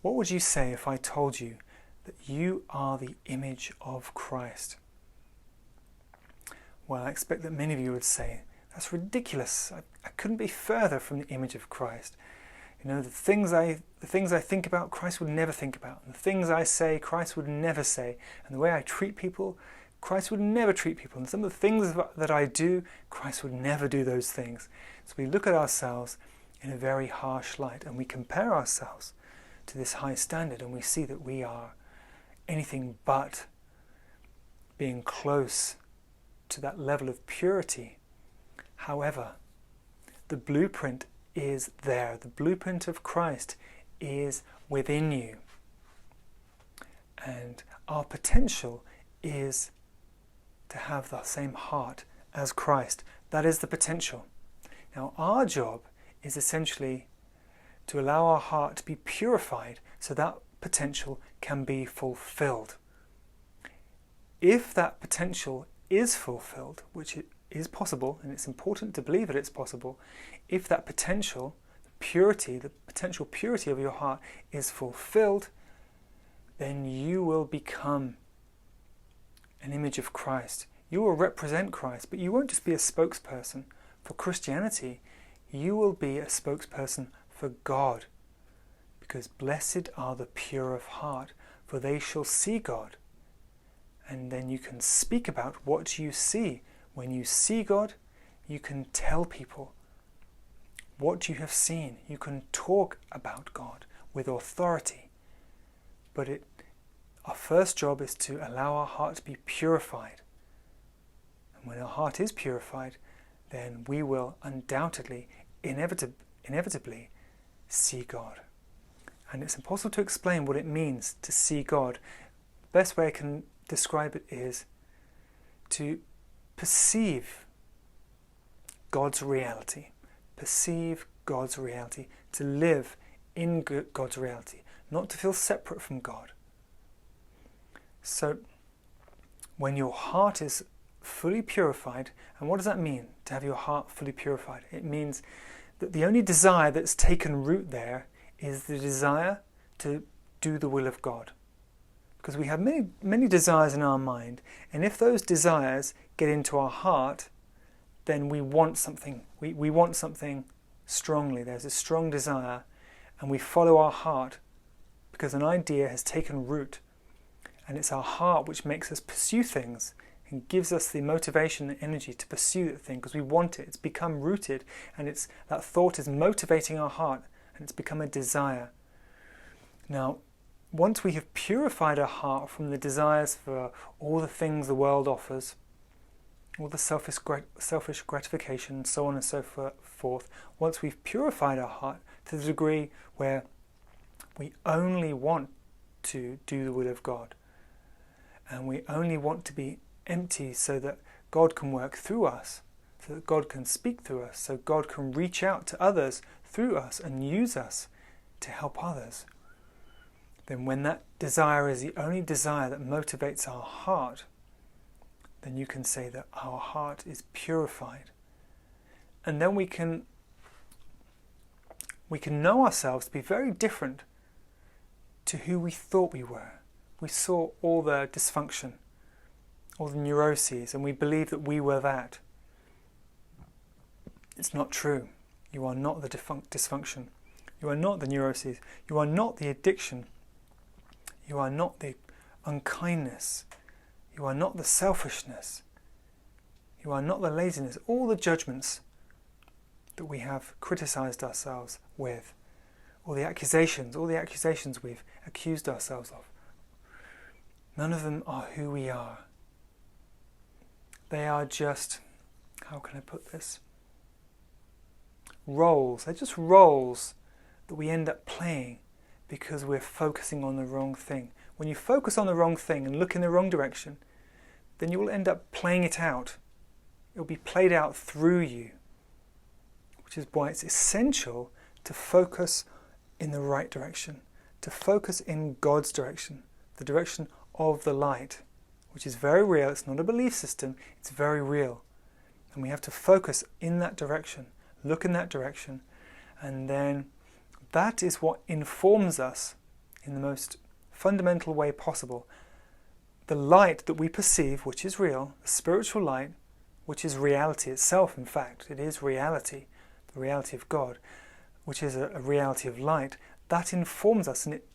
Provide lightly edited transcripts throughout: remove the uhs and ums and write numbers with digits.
What would you say if I told you that you are the image of Christ? Well, I expect that many of you would say, that's ridiculous. I couldn't be further from the image of Christ. You know, the things I think about, Christ would never think about. And the things I say, Christ would never say. And the way I treat people, Christ would never treat people. And some of the things that I do, Christ would never do those things. So we look at ourselves in a very harsh light, and we compare ourselves to this high standard, and we see that we are anything but being close to that level of purity. However, the blueprint is there. The blueprint of Christ is within you. And our potential is to have the same heart as Christ. That is the potential. Now, our job is essentially to allow our heart to be purified so that potential can be fulfilled. If that potential is fulfilled, which it is possible, and it's important to believe that it's possible, if that potential, the potential purity of your heart is fulfilled, then you will become an image of Christ. You will represent Christ, but you won't just be a spokesperson for Christianity. You will be a spokesperson for God. Because blessed are the pure of heart, for they shall see God. And then you can speak about what you see. When you see God, you can tell people what you have seen. You can talk about God with authority. But our first job is to allow our heart to be purified. And when our heart is purified, then we will undoubtedly, inevitably see God. And it's impossible to explain what it means to see God. The best way I can describe it is to perceive God's reality. Perceive God's reality. To live in God's reality. Not to feel separate from God. So, when your heart is fully purified, and what does that mean, to have your heart fully purified? It means that the only desire that's taken root there is the desire to do the will of God. Because we have many desires in our mind, and if those desires get into our heart, then we want something. We want something strongly. There's a strong desire, and we follow our heart because an idea has taken root. And it's our heart which makes us pursue things and gives us the motivation and energy to pursue that thing because we want it. It's become rooted, and that thought is motivating our heart, and it's become a desire. Now, once we have purified our heart from the desires for all the things the world offers, all the selfish gratification, and so on and so forth, once we've purified our heart to the degree where we only want to do the will of God, and we only want to be empty so that God can work through us, so that God can speak through us, so God can reach out to others through us and use us to help others, then when that desire is the only desire that motivates our heart, then you can say that our heart is purified. And then we can know ourselves to be very different to who we thought we were. We saw all the dysfunction, all the neuroses, and we believed that we were that. It's not true. You are not the dysfunction. You are not the neuroses. You are not the addiction. You are not the unkindness. You are not the selfishness. You are not the laziness. All the judgments that we have criticized ourselves with, all the accusations we've accused ourselves of, none of them are who we are. They are just, how can I put this? Roles. They're just roles that we end up playing because we're focusing on the wrong thing. When you focus on the wrong thing and look in the wrong direction, then you will end up playing it out. It will be played out through you, which is why it's essential to focus in the right direction, to focus in God's direction, the direction of the light, which is very real. It's not a belief system, it's very real. And we have to focus in that direction, look in that direction, and then that is what informs us in the most fundamental way possible. The light that we perceive, which is real, the spiritual light, which is reality itself, in fact, it is reality, the reality of God, which is a reality of light, that informs us, and it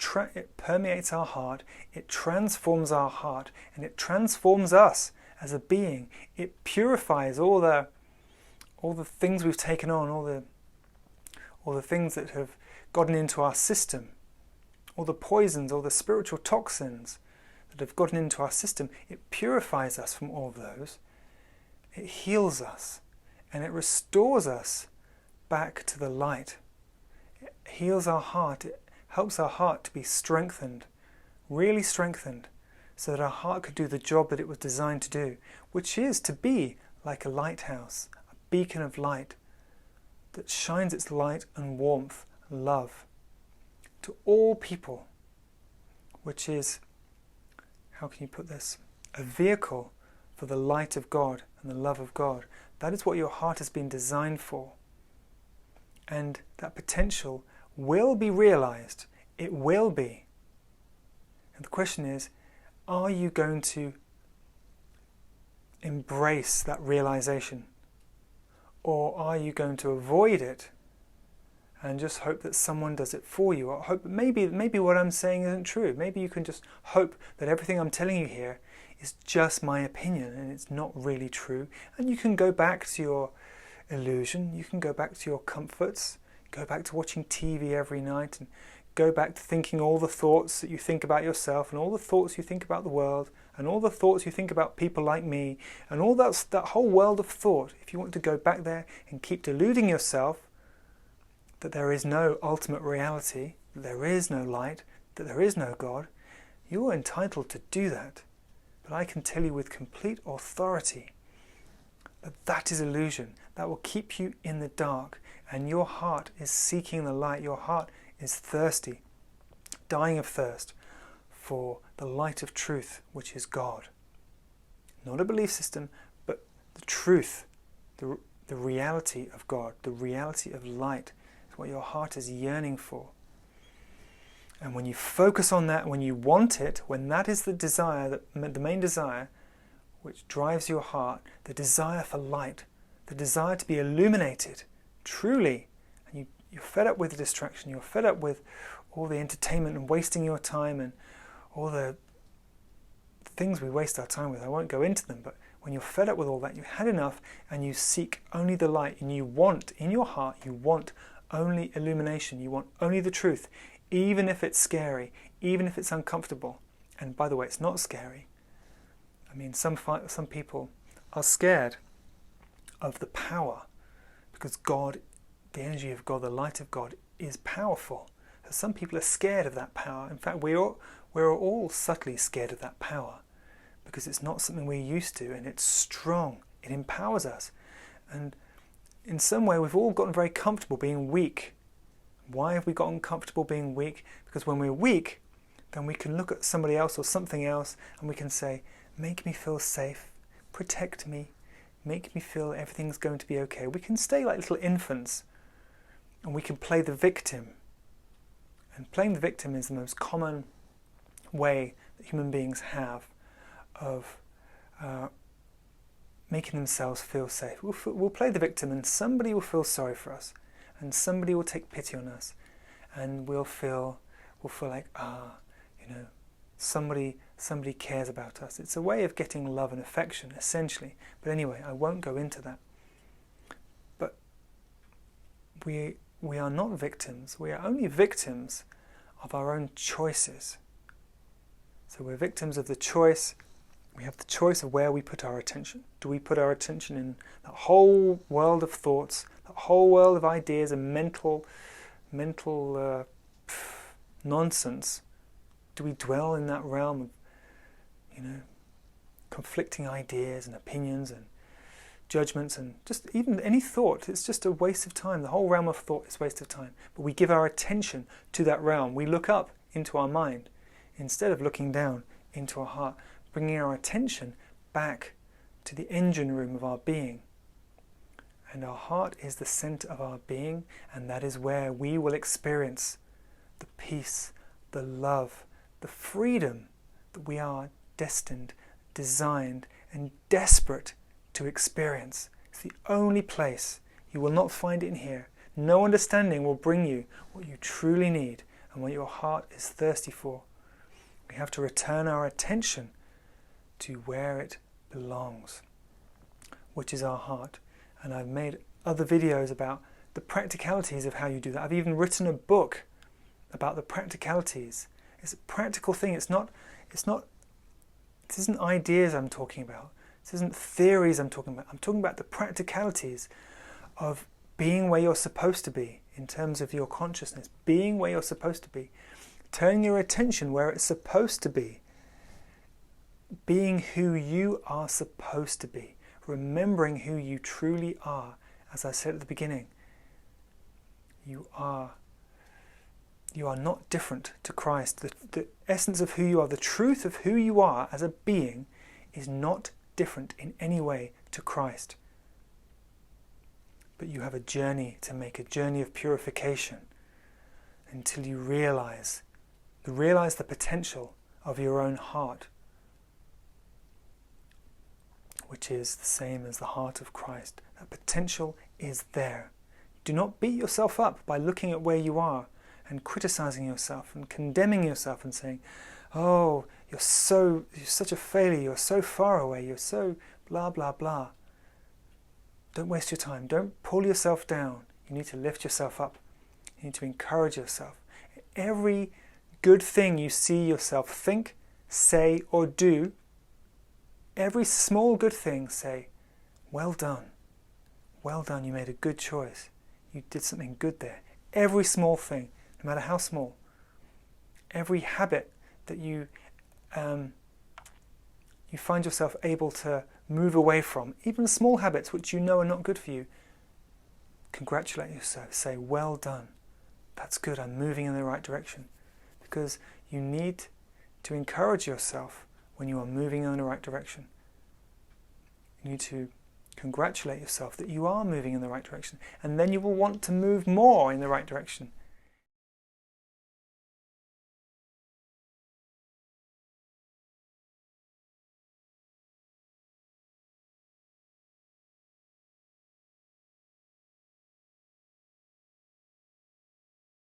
permeates our heart, it transforms our heart, and it transforms us as a being. It purifies all the things we've taken on, all the things that have gotten into our system, all the poisons, all the spiritual toxins that have gotten into our system. It purifies us from all of those. It heals us, and it restores us back to the light. It heals our heart. It helps our heart to be strengthened, really strengthened, so that our heart could do the job that it was designed to do, which is to be like a lighthouse, a beacon of light that shines its light and warmth and love to all people, which is, how can you put this, a vehicle for the light of God and the love of God. That is what your heart has been designed for. And that potential will be realized. It will be. And the question is, are you going to embrace that realization? Or are you going to avoid it and just hope that someone does it for you? Or hope maybe what I'm saying isn't true. Maybe you can just hope that everything I'm telling you here is just my opinion and it's not really true. And you can go back to your illusion, you can go back to your comforts, go back to watching TV every night, and go back to thinking all the thoughts that you think about yourself, and all the thoughts you think about the world, and all the thoughts you think about people like me, and all that whole world of thought. If you want to go back there and keep deluding yourself that there is no ultimate reality, that there is no light, that there is no God, you're entitled to do that. But I can tell you with complete authority that that is illusion. That will keep you in the dark, and your heart is seeking the light. Your heart is thirsty, dying of thirst for the light of truth, which is God. Not a belief system, but the truth, the reality of God, the reality of light is what your heart is yearning for. And when you focus on that, when you want it, when that is the desire, the main desire which drives your heart, the desire for light, the desire to be illuminated, truly, and you're fed up with the distraction, you're fed up with all the entertainment and wasting your time and all the things we waste our time with. I won't go into them, but when you're fed up with all that, you've had enough, and you seek only the light, and you want, in your heart, you want only illumination, you want only the truth, even if it's scary, even if it's uncomfortable. And by the way, it's not scary. I mean, some people are scared of the power, because God, the energy of God, the light of God is powerful. So some people are scared of that power. In fact, we're all subtly scared of that power, because it's not something we're used to, and it's strong. It empowers us. And in some way, we've all gotten very comfortable being weak. Why have we gotten comfortable being weak? Because when we're weak, then we can look at somebody else or something else, and we can say, make me feel safe, protect me, make me feel everything's going to be okay. We can stay like little infants, and we can play the victim. And playing the victim is the most common way that human beings have of making themselves feel safe. We'll play the victim, and somebody will feel sorry for us, and somebody will take pity on us, and we'll feel like, somebody cares about us. It's a way of getting love and affection, essentially. But anyway, I won't go into that. But we are not victims. We are only victims of our own choices. So we're victims of the choice. We have the choice of where we put our attention. Do we put our attention in that whole world of thoughts, that whole world of ideas and mental nonsense? Do we dwell in that realm of, conflicting ideas and opinions and judgments and just even any thought? It's just a waste of time. The whole realm of thought is a waste of time. But we give our attention to that realm. We look up into our mind instead of looking down into our heart, bringing our attention back to the engine room of our being. And our heart is the center of our being, and that is where we will experience the peace, the love, the freedom that we are destined, designed, and desperate to experience. It's the only place. You will not find it in here. No understanding will bring you what you truly need and what your heart is thirsty for. We have to return our attention to where it belongs, which is our heart. And I've made other videos about the practicalities of how you do that. I've even written a book about the practicalities. It's a practical thing. This isn't ideas I'm talking about. This isn't theories I'm talking about. I'm talking about the practicalities of being where you're supposed to be in terms of your consciousness, being where you're supposed to be, turning your attention where it's supposed to be, being who you are supposed to be, remembering who you truly are. As I said at the beginning, you are not different to Christ. The essence of who you are, the truth of who you are as a being is not different in any way to Christ. But you have a journey to make, a journey of purification until you realize the potential of your own heart, which is the same as the heart of Christ. That potential is there. Do not beat yourself up by looking at where you are and criticizing yourself and condemning yourself and saying, oh, you're such a failure, you're so far away, you're so blah, blah, blah. Don't waste your time. Don't pull yourself down. You need to lift yourself up. You need to encourage yourself. Every good thing you see yourself think, say, or do, every small good thing, say, well done. Well done, you made a good choice. You did something good there. Every small thing, no matter how small. Every habit that you find yourself able to move away from, even small habits which you know are not good for you, congratulate yourself. Say, well done. That's good, I'm moving in the right direction. Because you need to encourage yourself when you are moving in the right direction. You need to congratulate yourself that you are moving in the right direction. And then you will want to move more in the right direction.